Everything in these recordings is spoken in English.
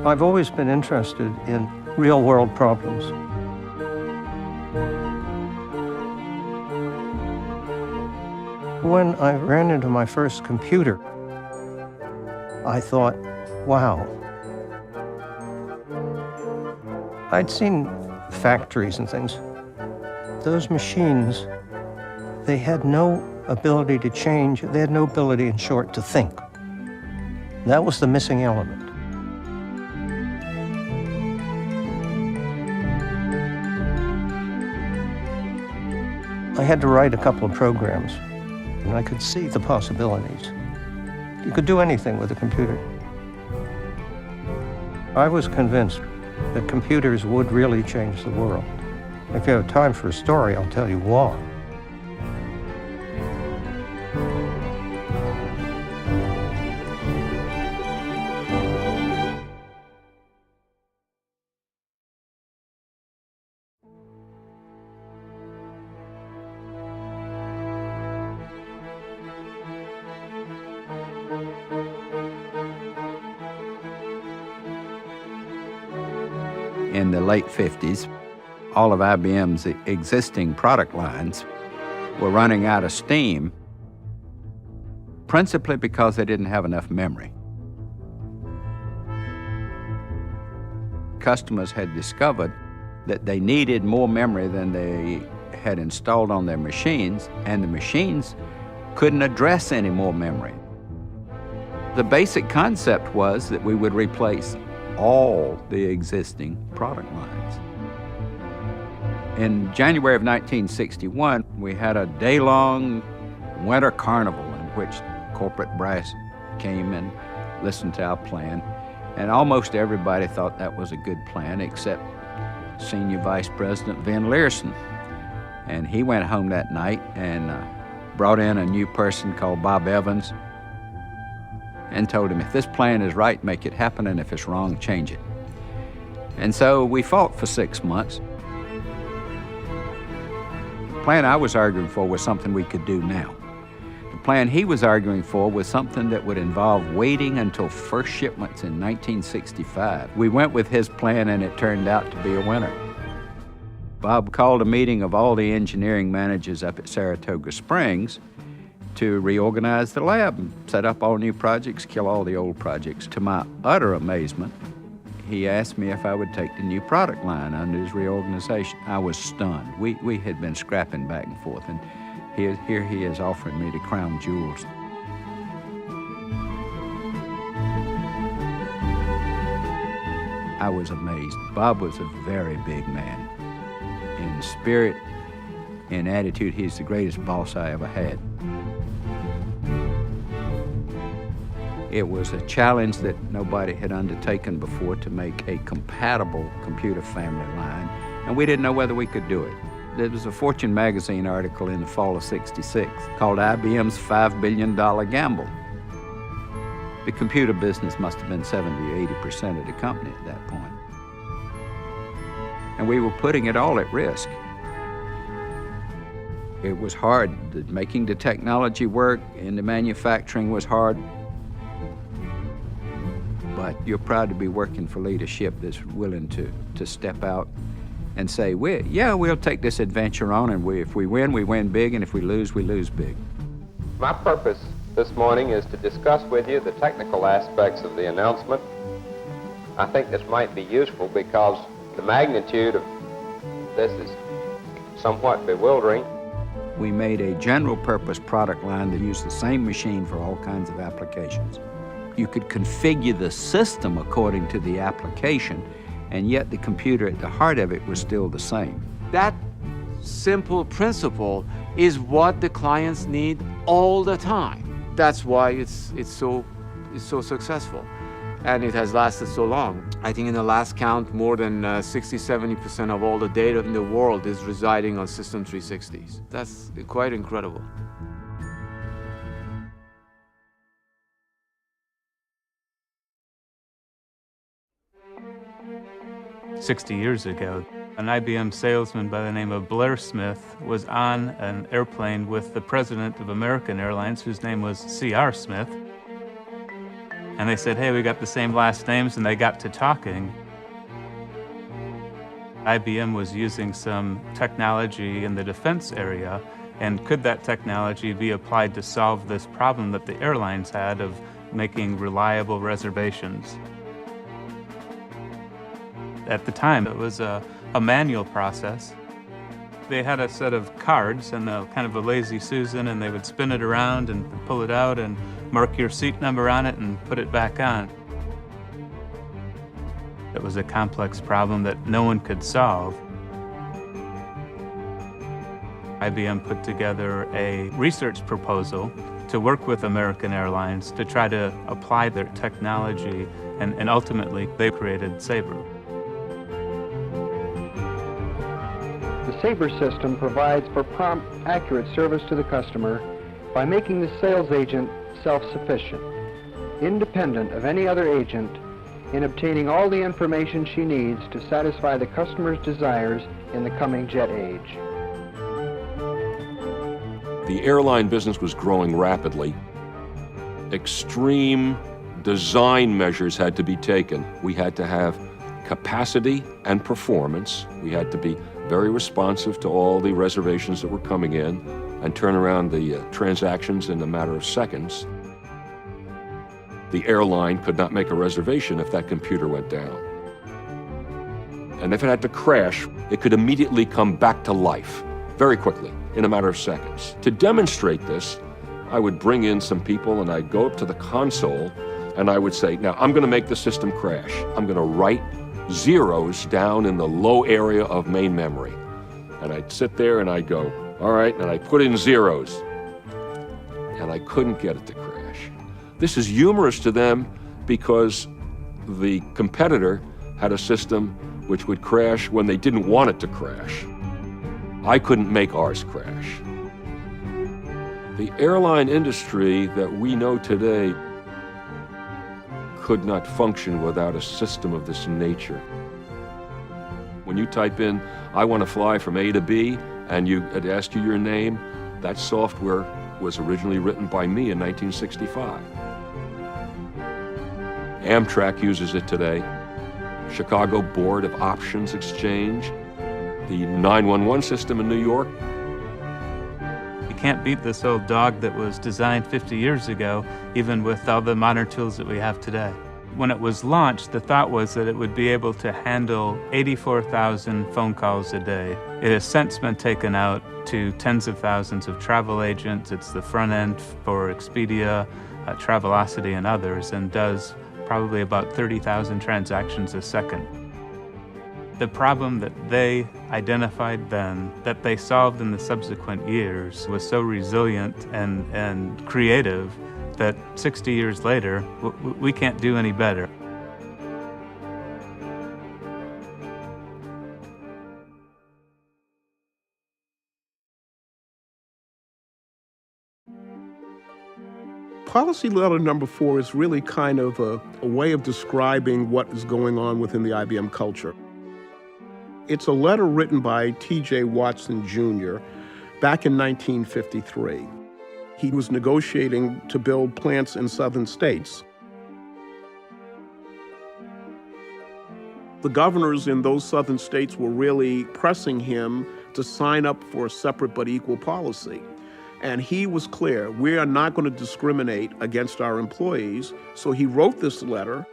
I've always been interested in real-world problems. When I ran into my first computer, I thought, wow. I'd seen factories and things. Those machines, they had no ability to change. They had no ability, in short, to think. That was the missing element. I had to write a couple of programs, and I could see the possibilities. You could do anything with a computer. I was convinced that computers would really change the world. If you have time for a story, I'll tell you why. In the late 50s, all of IBM's existing product lines were running out of steam, principally because they didn't have enough memory. Customers had discovered that they needed more memory than they had installed on their machines, and the machines couldn't address any more memory. The basic concept was that we would replace all the existing product lines. In January of 1961, we had a day-long winter carnival in which corporate brass came and listened to our plan, and almost everybody thought that was a good plan except Senior Vice President Vin Learson. And he went home that night and brought in a new person called Bob Evans and told him, if this plan is right, make it happen, and if it's wrong, change it. And so we fought for 6 months. The plan I was arguing for was something we could do now. The plan he was arguing for was something that would involve waiting until first shipments in 1965. We went with his plan, and it turned out to be a winner. Bob called a meeting of all the engineering managers up at Saratoga Springs to reorganize the lab and set up all new projects, kill all the old projects. To my utter amazement, he asked me if I would take the new product line under his reorganization. I was stunned. We had been scrapping back and forth, and here he is offering me the crown jewels. I was amazed. Bob was a very big man. In spirit, in attitude, he's the greatest boss I ever had. It was a challenge that nobody had undertaken before to make a compatible computer family line, and we didn't know whether we could do it. There was a Fortune magazine article in the fall of '66 called IBM's $5 billion gamble. The computer business must have been 70 or 80% of the company at that point. And we were putting it all at risk. It was hard. Making the technology work and the manufacturing was hard. But you're proud to be working for leadership that's willing to step out and say, we'll take this adventure on, and if we win big, and if we lose big. My purpose this morning is to discuss with you the technical aspects of the announcement. I think this might be useful because the magnitude of this is somewhat bewildering. We made a general purpose product line that used the same machine for all kinds of applications. You could configure the system according to the application, and yet the computer at the heart of it was still the same. That simple principle is what the clients need all the time. That's why it's so successful, and it has lasted so long. I think in the last count, more than 60-70% of all the data in the world is residing on System 360s. That's quite incredible. 60 years ago, an IBM salesman by the name of Blair Smith was on an airplane with the president of American Airlines, whose name was C.R. Smith. And they said, hey, we got the same last names, and they got to talking. IBM was using some technology in the defense area, and could that technology be applied to solve this problem that the airlines had of making reliable reservations? At the time, it was a manual process. They had a set of cards and kind of a lazy Susan, and they would spin it around and pull it out and mark your seat number on it and put it back on. It was a complex problem that no one could solve. IBM put together a research proposal to work with American Airlines to try to apply their technology, and ultimately they created Sabre. The Sabre system provides for prompt, accurate service to the customer by making the sales agent self-sufficient, independent of any other agent, in obtaining all the information she needs to satisfy the customer's desires in the coming jet age. The airline business was growing rapidly. Extreme design measures had to be taken. We had to have capacity and performance. We had to be very responsive to all the reservations that were coming in and turn around the transactions in a matter of seconds. The airline could not make a reservation if that computer went down. And if it had to crash, it could immediately come back to life very quickly, in a matter of seconds. To demonstrate this, I would bring in some people and I'd go up to the console and I would say, now I'm gonna make the system crash. I'm gonna write zeros down in the low area of main memory. And I'd sit there and I'd go, all right, and I'd put in zeros. And I couldn't get it to crash. This is humorous to them because the competitor had a system which would crash when they didn't want it to crash. I couldn't make ours crash. The airline industry that we know today could not function without a system of this nature. When you type in, I want to fly from A to B, and it asked you your name, that software was originally written by me in 1965. Amtrak uses it today. Chicago Board of Options Exchange, the 911 system in New York. You can't beat this old dog that was designed 50 years ago, even with all the modern tools that we have today. When it was launched, the thought was that it would be able to handle 84,000 phone calls a day. It has since been taken out to tens of thousands of travel agents. It's the front end for Expedia, Travelocity, and others, and does probably about 30,000 transactions a second. The problem that they identified then, that they solved in the subsequent years, was so resilient and creative that 60 years later, we can't do any better. Policy letter number 4 is really kind of a way of describing what is going on within the IBM culture. It's a letter written by T.J. Watson Jr. back in 1953. He was negotiating to build plants in southern states. The governors in those southern states were really pressing him to sign up for a separate but equal policy. And he was clear, we are not going to discriminate against our employees. So he wrote this letter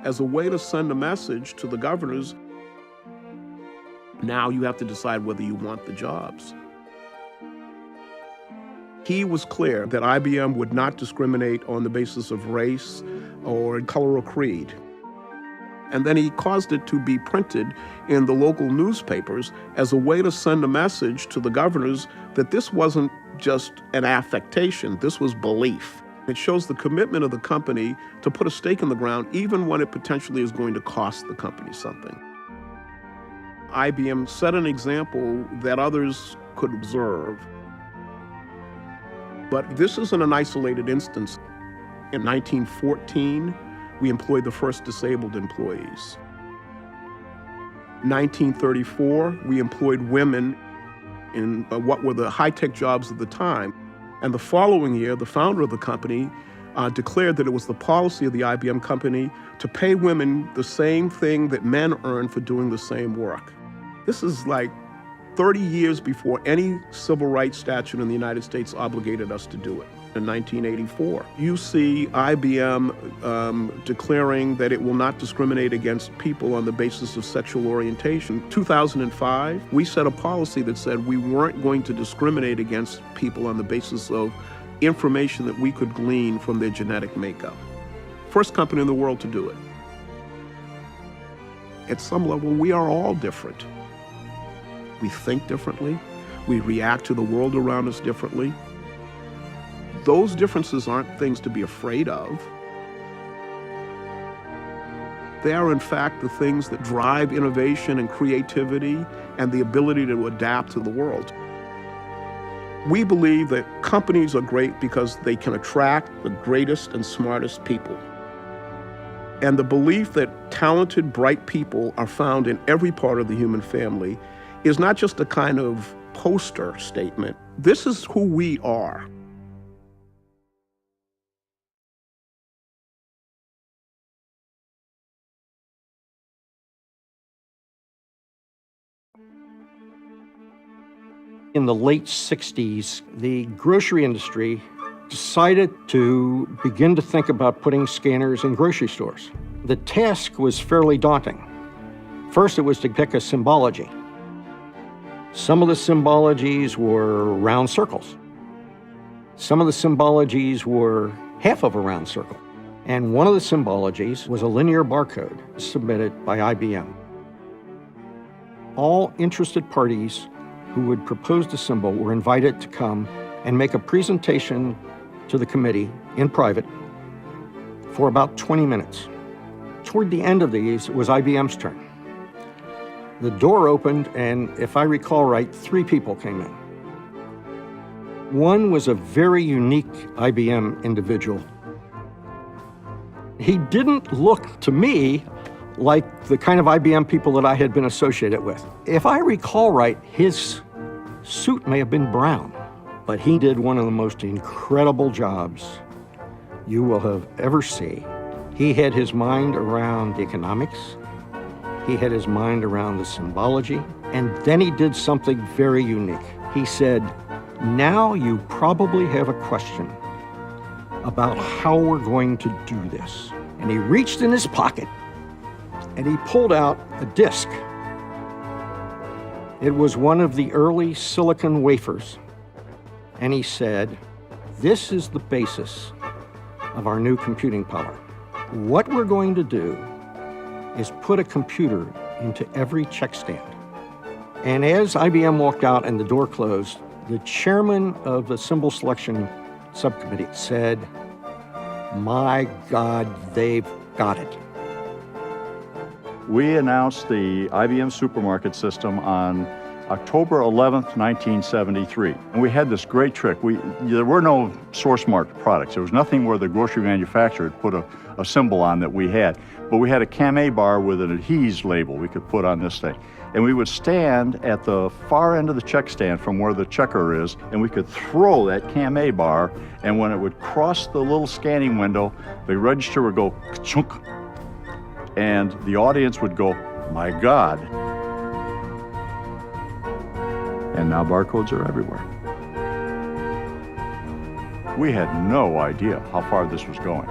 as a way to send a message to the governors. Now you have to decide whether you want the jobs. He was clear that IBM would not discriminate on the basis of race or color or creed. And then he caused it to be printed in the local newspapers as a way to send a message to the governors that this wasn't just an affectation, this was belief. It shows the commitment of the company to put a stake in the ground even when it potentially is going to cost the company something. IBM set an example that others could observe. But this isn't an isolated instance. In 1914, we employed the first disabled employees. 1934, we employed women in what were the high-tech jobs of the time. And the following year, the founder of the company declared that it was the policy of the IBM company to pay women the same thing that men earn for doing the same work. This is like 30 years before any civil rights statute in the United States obligated us to do it. In 1984, you see IBM declaring that it will not discriminate against people on the basis of sexual orientation. 2005, we set a policy that said we weren't going to discriminate against people on the basis of information that we could glean from their genetic makeup. First company in the world to do it. At some level, we are all different. We think differently. We react to the world around us differently. Those differences aren't things to be afraid of. They are, in fact, the things that drive innovation and creativity and the ability to adapt to the world. We believe that companies are great because they can attract the greatest and smartest people. And the belief that talented, bright people are found in every part of the human family is not just a kind of poster statement. This is who we are. In the late 60s, the grocery industry decided to begin to think about putting scanners in grocery stores. The task was fairly daunting. First, it was to pick a symbology. Some of the symbologies were round circles. Some of the symbologies were half of a round circle. And one of the symbologies was a linear barcode submitted by IBM. All interested parties who would propose the symbol were invited to come and make a presentation to the committee in private for about 20 minutes. Toward the end of these, it was IBM's turn. The door opened, and if I recall right, 3 people came in. One was a very unique IBM individual. He didn't look to me like the kind of IBM people that I had been associated with. If I recall right, his suit may have been brown, but he did one of the most incredible jobs you will have ever seen. He had his mind around economics, he had his mind around the symbology, and then he did something very unique. He said, "Now you probably have a question about how we're going to do this." And he reached in his pocket and he pulled out a disk. It was one of the early silicon wafers. And he said, "This is the basis of our new computing power. What we're going to do is put a computer into every check stand." And as IBM walked out and the door closed, the chairman of the symbol selection subcommittee said, "My God, they've got it." We announced the IBM supermarket system on October 11th, 1973. And we had this great trick. There were no source marked products. There was nothing where the grocery manufacturer had put a symbol on that we had. But we had a Cam-A bar with an adhese label we could put on this thing. And we would stand at the far end of the check stand from where the checker is, and we could throw that Cam-A bar, and when it would cross the little scanning window, the register would go ka-chunk, and the audience would go, "My God." And now barcodes are everywhere. We had no idea how far this was going.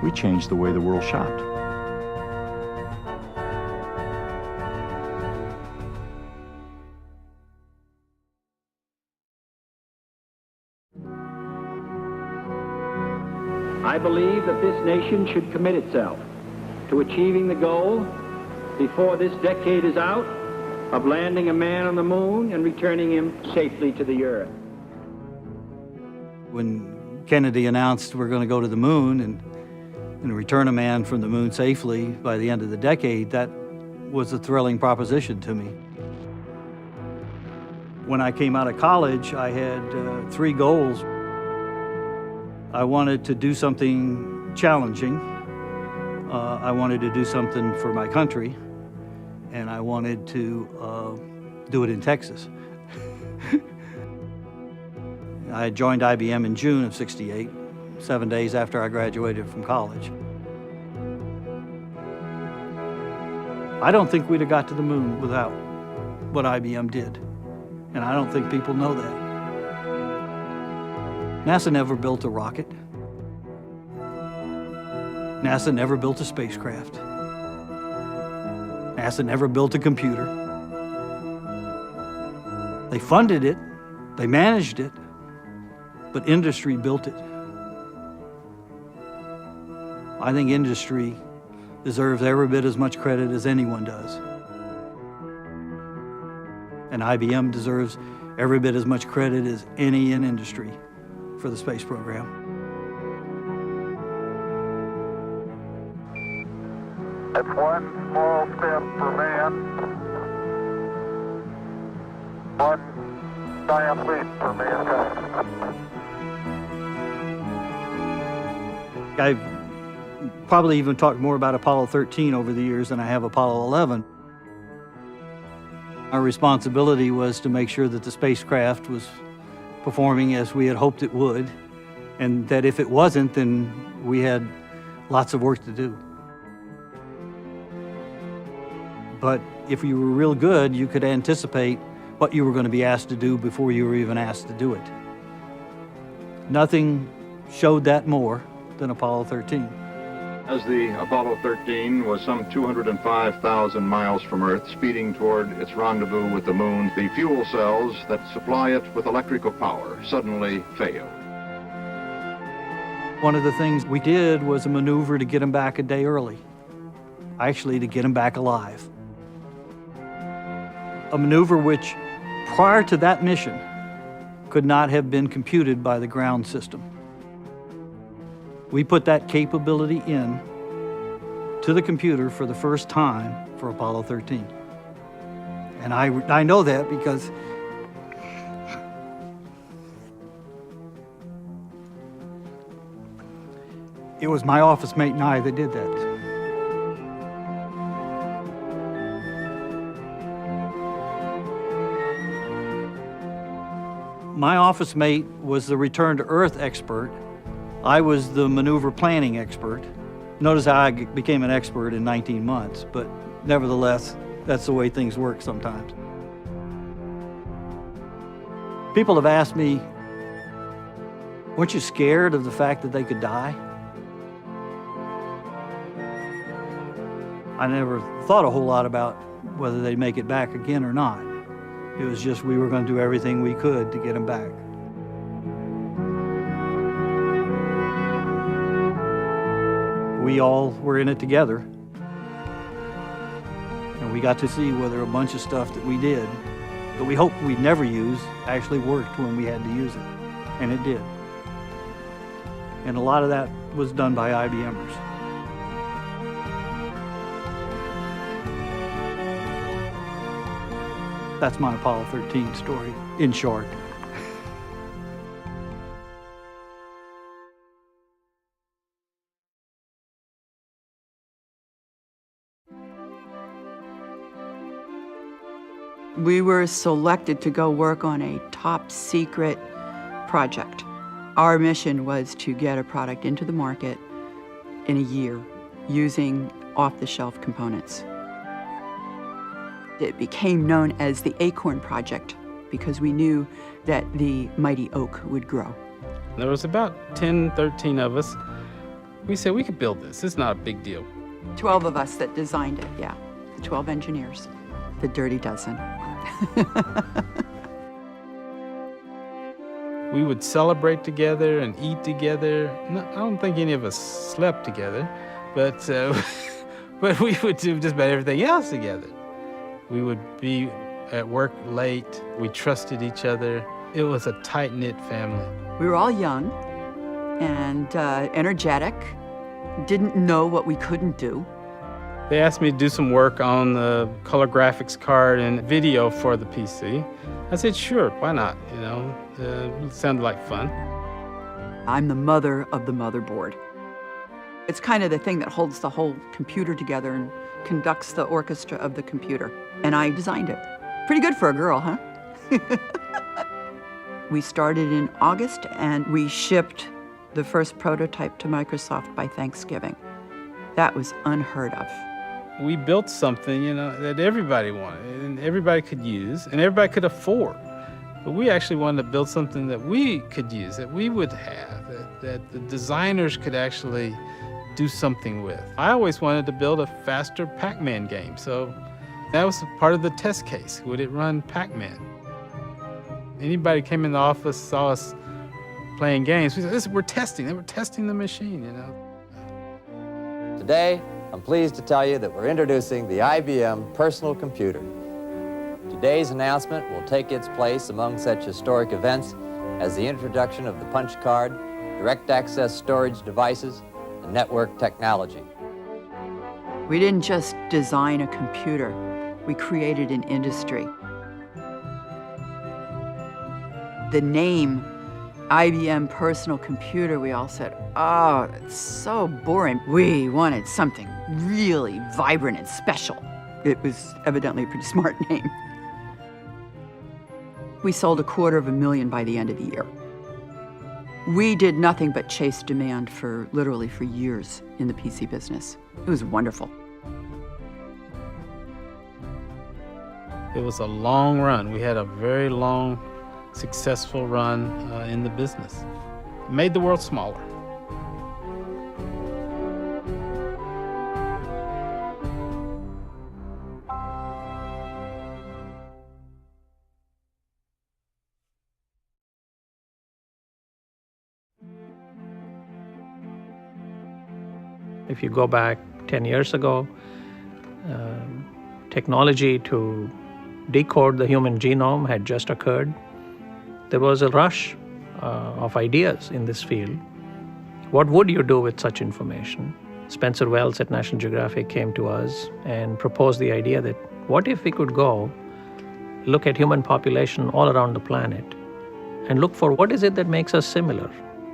We changed the way the world shopped. I believe that this nation should commit itself to achieving the goal before this decade is out of landing a man on the moon and returning him safely to the earth. When Kennedy announced we're going to go to the moon and return a man from the moon safely by the end of the decade, that was a thrilling proposition to me. When I came out of college, I had 3 goals. I wanted to do something challenging. I wanted to do something for my country, and I wanted to do it in Texas. I joined IBM in June of '68. 7 days after I graduated from college. I don't think we'd have got to the moon without what IBM did, and I don't think people know that. NASA never built a rocket. NASA never built a spacecraft. NASA never built a computer. They funded it, they managed it, but industry built it. I think industry deserves every bit as much credit as anyone does. And IBM deserves every bit as much credit as any in industry for the space program. It's one small step for man, one giant leap for mankind. I've probably even talked more about Apollo 13 over the years than I have Apollo 11. Our responsibility was to make sure that the spacecraft was performing as we had hoped it would, and that if it wasn't, then we had lots of work to do. But if you were real good, you could anticipate what you were going to be asked to do before you were even asked to do it. Nothing showed that more than Apollo 13. As the Apollo 13 was some 205,000 miles from Earth, speeding toward its rendezvous with the moon, the fuel cells that supply it with electrical power suddenly failed. One of the things we did was a maneuver to get him back a day early, actually to get him back alive. A maneuver which, prior to that mission, could not have been computed by the ground system. We put that capability in to the computer for the first time for Apollo 13. And I know that because it was my office mate and I that did that. My office mate was the return to Earth expert. I was the maneuver planning expert. Notice how I became an expert in 19 months, but nevertheless, that's the way things work sometimes. People have asked me, weren't you scared of the fact that they could die? I never thought a whole lot about whether they'd make it back again or not. It was just we were going to do everything we could to get them back. We all were in it together, and we got to see whether a bunch of stuff that we did that we hoped we'd never use actually worked when we had to use it, and it did. And a lot of that was done by IBMers. That's my Apollo 13 story, in short. We were selected to go work on a top secret project. Our mission was to get a product into the market in a year using off-the-shelf components. It became known as the Acorn Project because we knew that the mighty oak would grow. There was about 10, 13 of us. We said we could build this. It's not a big deal. 12 of us that designed it, yeah. 12 engineers. The dirty dozen. We would celebrate together and eat together. No, I don't think any of us slept together, but but we would do just about everything else together. We would be at work late. We trusted each other. It was a tight-knit family. We were all young and energetic, didn't know what we couldn't do. They asked me to do some work on the color graphics card and video for the PC. I said, sure, why not? You know, it sounded like fun. I'm the mother of the motherboard. It's kind of the thing that holds the whole computer together and conducts the orchestra of the computer. And I designed it. Pretty good for a girl, huh? We started in August and we shipped the first prototype to Microsoft by Thanksgiving. That was unheard of. We built something, that everybody wanted and everybody could use and everybody could afford. But we actually wanted to build something that we could use, that we would have, that the designers could actually do something with. I always wanted to build a faster Pac-Man game, so that was part of the test case. Would it run Pac-Man? Anybody came in the office, saw us playing games, we said, we're testing. They were testing the machine, Today, I'm pleased to tell you that we're introducing the IBM personal computer. Today's announcement will take its place among such historic events as the introduction of the punch card, direct access storage devices, and network technology. We didn't just design a computer, we created an industry. The name IBM personal computer, we all said, oh, it's so boring. We wanted something really vibrant and special. It was evidently a pretty smart name. We sold 250,000 by the end of the year. We did nothing but chase demand literally for years in the PC business. It was wonderful. It was a long run. We had a very long, successful run in the business. It made the world smaller. If you go back 10 years ago, technology to decode the human genome had just occurred. There was a rush of ideas in this field. What would you do with such information? Spencer Wells at National Geographic came to us and proposed the idea that what if we could go look at human population all around the planet and look for what is it that makes us similar?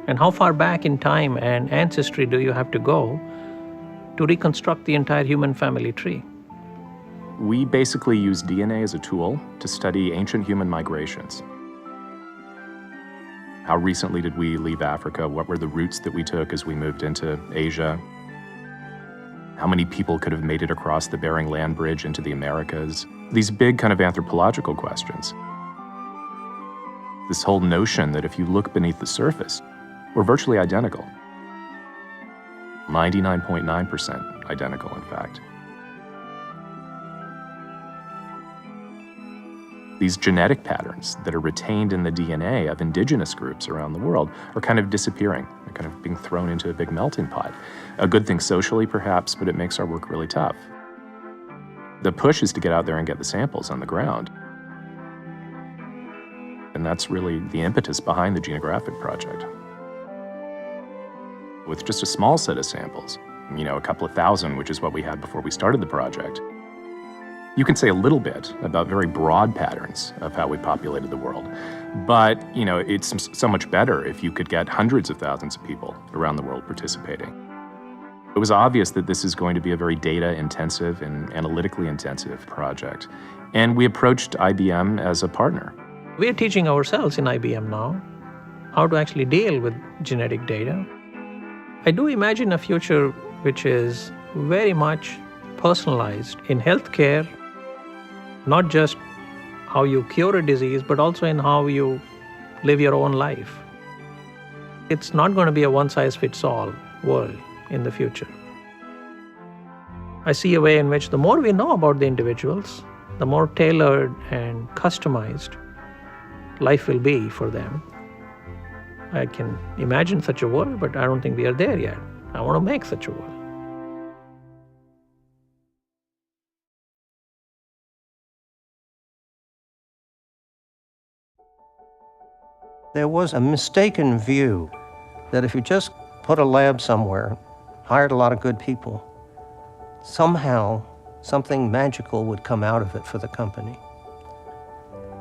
And how far back in time and ancestry do you have to go to reconstruct the entire human family tree? We basically use DNA as a tool to study ancient human migrations. How recently did we leave Africa? What were the routes that we took as we moved into Asia? How many people could have made it across the Bering Land Bridge into the Americas? These big kind of anthropological questions. This whole notion that if you look beneath the surface, we're virtually identical. 99.9% identical, in fact. These genetic patterns that are retained in the DNA of indigenous groups around the world are kind of disappearing. They're kind of being thrown into a big melting pot. A good thing socially, perhaps, but it makes our work really tough. The push is to get out there and get the samples on the ground. And that's really the impetus behind the Genographic project. With just a small set of samples, a couple of thousand, which is what we had before we started the project, you can say a little bit about very broad patterns of how we populated the world. But, it's so much better if you could get hundreds of thousands of people around the world participating. It was obvious that this is going to be a very data-intensive and analytically intensive project. And we approached IBM as a partner. We are teaching ourselves in IBM now how to actually deal with genetic data. I do imagine a future which is very much personalized in healthcare, not just how you cure a disease, but also in how you live your own life. It's not going to be a one-size-fits-all world in the future. I see a way in which the more we know about the individuals, the more tailored and customized life will be for them. I can imagine such a world, but I don't think we are there yet. I want to make such a world. There was a mistaken view that if you just put a lab somewhere, hired a lot of good people, somehow something magical would come out of it for the company.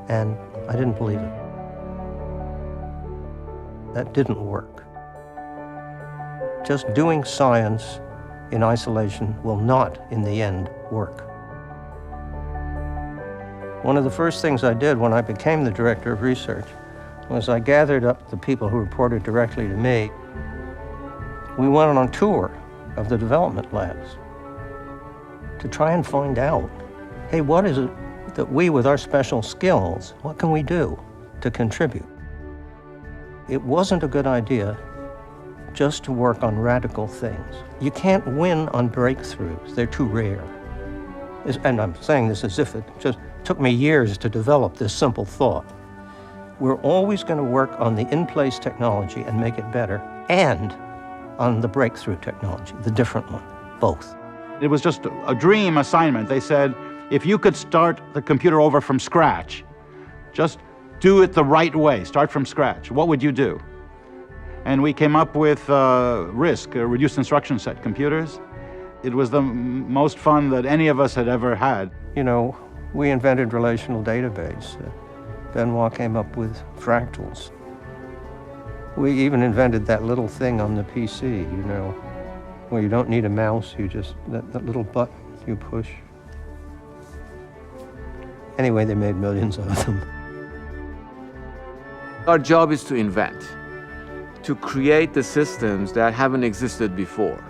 And I didn't believe it. That didn't work. Just doing science in isolation will not, in the end, work. One of the first things I did when I became the director of research was I gathered up the people who reported directly to me We went on a tour of the development labs to try and find out, hey, what is it that we, with our special skills, what can we do to contribute? It wasn't a good idea just to work on radical things. You can't win on breakthroughs. They're too rare. And I'm saying this as if it just took me years to develop this simple thought. We're always going to work on the in-place technology and make it better, and on the breakthrough technology, the different one, both. It was just a dream assignment. They said, if you could start the computer over from scratch, just do it the right way, start from scratch, what would you do? And we came up with RISC, reduced instruction set computers. It was the most fun that any of us had ever had. You know, we invented relational database. Benoit came up with fractals. We even invented that little thing on the PC, you know, where you don't need a mouse, you just, that little button you push. Anyway, they made millions of them. Our job is to invent, to create the systems that haven't existed before.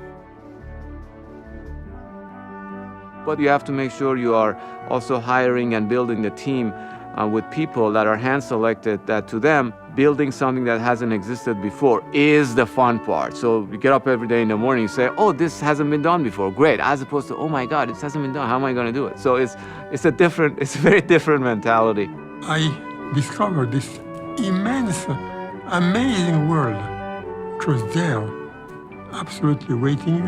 But you have to make sure you are also hiring and building the team with people that are hand-selected, that to them, building something that hasn't existed before is the fun part. So you get up every day in the morning and say, oh, this hasn't been done before, great, as opposed to, oh my God, this hasn't been done, how am I gonna do it? So it's a very different mentality. I discovered this immense, amazing world, which was there, absolutely waiting.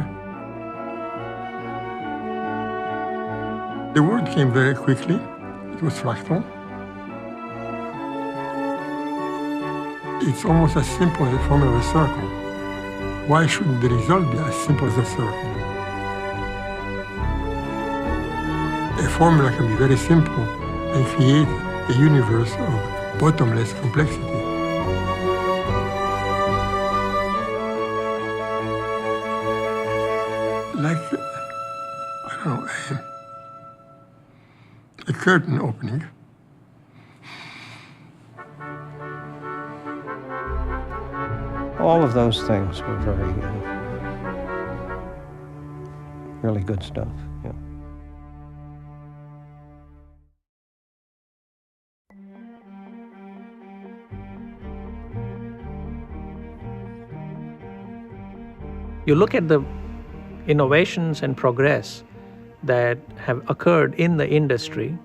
The word came very quickly. It was fractal. It's almost as simple as the formula of a circle. Why shouldn't the result be as simple as a circle? A formula can be very simple and create a universe of bottomless complexity. Like, I don't know, a curtain opening. All of those things were very, really good stuff. Yeah. You look at the innovations and progress that have occurred in the industry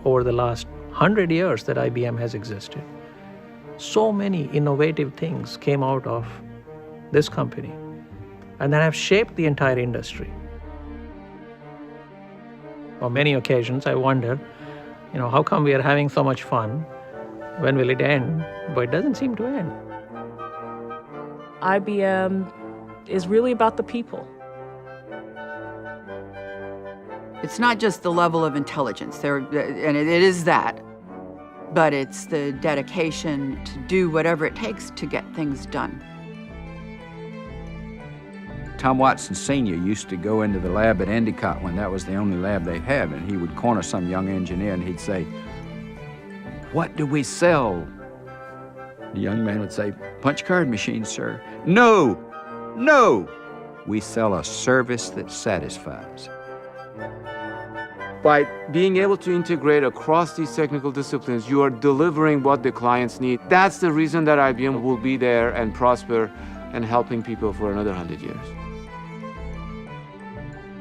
over the last 100 years that IBM has existed. So many innovative things came out of this company and that have shaped the entire industry. On many occasions, I wonder, how come we are having so much fun? When will it end? But it doesn't seem to end. IBM is really about the people. It's not just the level of intelligence, and it is that, but it's the dedication to do whatever it takes to get things done. Tom Watson Sr. used to go into the lab at Endicott when that was the only lab they had, and he would corner some young engineer and he'd say, "What do we sell?" The young man would say, "Punch card machines, sir." "No, no, we sell a service that satisfies." By being able to integrate across these technical disciplines, you are delivering what the clients need. That's the reason that IBM will be there and prosper and helping people for another 100 years.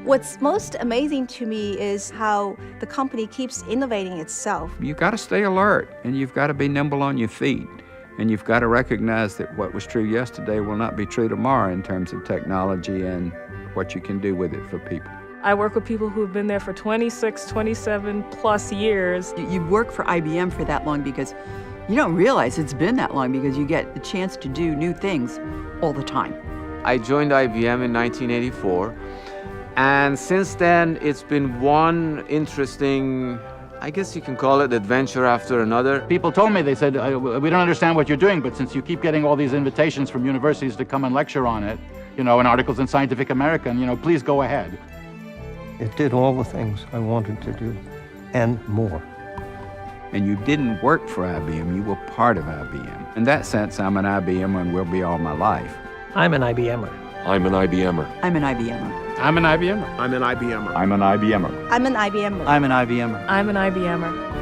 What's most amazing to me is how the company keeps innovating itself. You've got to stay alert, and you've got to be nimble on your feet, and you've got to recognize that what was true yesterday will not be true tomorrow in terms of technology and what you can do with it for people. I work with people who've been there for 26, 27 plus years. You work for IBM for that long because you don't realize it's been that long, because you get the chance to do new things all the time. I joined IBM in 1984, and since then it's been one interesting, I guess you can call it, adventure after another. People told me, they said, we don't understand what you're doing, but since you keep getting all these invitations from universities to come and lecture on it, and articles in Scientific American, please go ahead. It did all the things I wanted to do, and more. And you didn't work for IBM, you were part of IBM. In that sense, I'm an IBM and will be all my life. I'm an IBMer. I'm an IBMer. I'm an IBMer. I'm an IBMer. I'm an IBMer. I'm an IBMer. I'm an IBMer. I'm an IBMer. I'm an IBMer.